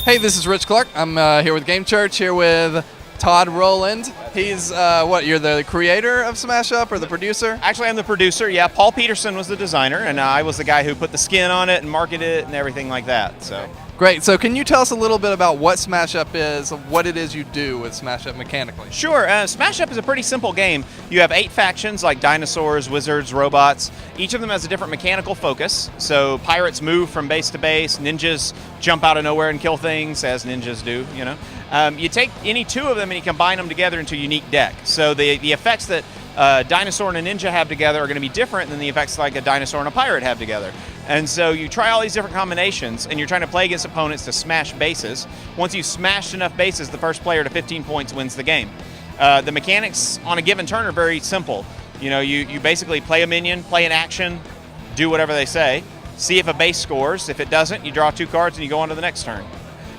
Hey, this is Rich Clark. I'm here with Gamechurch, here with Todd Rowland. He's, you're the creator of Smash Up or the producer? Actually, I'm the producer, yeah. Paul Peterson was the designer, and I was the guy who put the skin on it and marketed it and everything like that. So. Great. So can you tell us a little bit about what Smash Up is, what it is you do with Smash Up mechanically? Sure. Smash Up is a pretty simple game. You have 8 factions like dinosaurs, wizards, robots. Each of them has a different mechanical focus. So pirates move from base to base. Ninjas jump out of nowhere and kill things, as ninjas do, you know. You take any 2 of them and you combine them together into a unique deck. So the effects that a dinosaur and a ninja have together are going to be different than the effects like a dinosaur and a pirate have together. And so you try all these different combinations, and you're trying to play against opponents to smash bases. Once you've smashed enough bases, the first player to 15 points wins the game. The mechanics on a given turn are very simple. You know, you basically play a minion, play an action, do whatever they say, see if a base scores. If it doesn't, you draw 2 cards and you go on to the next turn.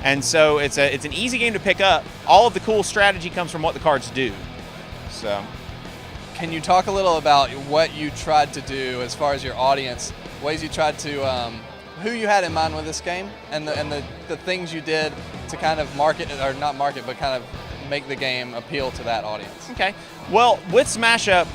And so it's an easy game to pick up. All of the cool strategy comes from what the cards do. So, can you talk a little about what you tried to do as far as your audience, ways you tried to, who you had in mind with this game, and the things you did to kind of market, or not market, but kind of make the game appeal to that audience? Okay. Well, with Smash Up,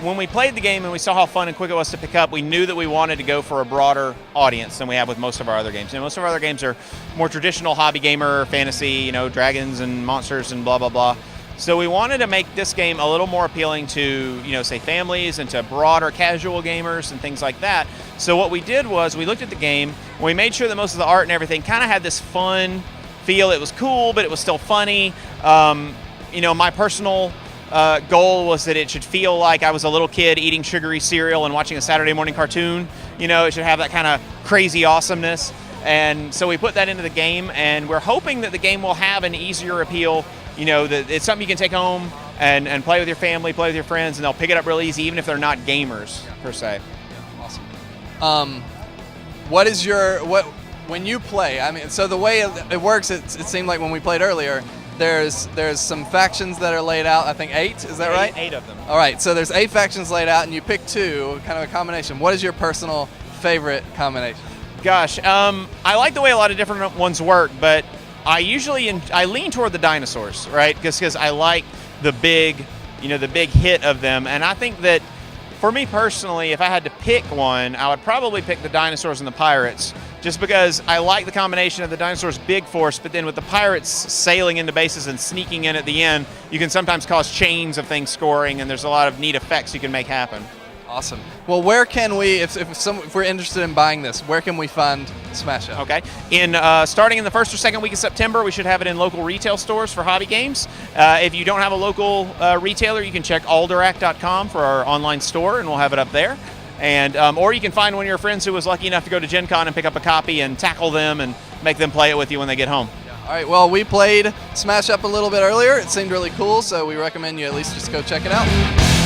when we played the game and we saw how fun and quick it was to pick up, we knew that we wanted to go for a broader audience than we have with most of our other games. You know, most of our other games are more traditional hobby gamer, fantasy, you know, dragons and monsters and blah, blah, blah. So we wanted to make this game a little more appealing to, you know, say families and to broader casual gamers and things like that. So what we did was we looked at the game and we made sure that most of the art and everything kind of had this fun feel. It was cool, but it was still funny. You know, my personal goal was that it should feel like I was a little kid eating sugary cereal and watching a Saturday morning cartoon. You know, it should have that kind of crazy awesomeness. And so we put that into the game, and we're hoping that the game will have an easier appeal. You know, that it's something you can take home and play with your family, play with your friends, and they'll pick it up real easy, even if they're not gamers, per se. Yeah, awesome. What is when you play, I mean, so the way it works, it seemed like when we played earlier, there's some factions that are laid out, I think 8, is that right? 8 of them. All right, so there's 8 factions laid out, and you pick 2, kind of a combination. What is your personal favorite combination? Gosh, I like the way a lot of different ones work, but I lean toward the dinosaurs, right? Because I like the big hit of them, and I think that for me personally, if I had to pick one, I would probably pick the dinosaurs and the pirates, just because I like the combination of the dinosaurs' big force, but then with the pirates sailing into bases and sneaking in at the end, you can sometimes cause chains of things scoring, and there's a lot of neat effects you can make happen. Awesome. Well, where can we, if we're interested in buying this, where can we find Smash Up? Okay. Starting in the 1st or 2nd week of September, we should have it in local retail stores for hobby games. If you don't have a local retailer, you can check alderac.com for our online store, and we'll have it up there. And or you can find one of your friends who was lucky enough to go to GenCon and pick up a copy and tackle them and make them play it with you when they get home. All right. Well, we played Smash Up a little bit earlier. It seemed really cool, so we recommend you at least just go check it out.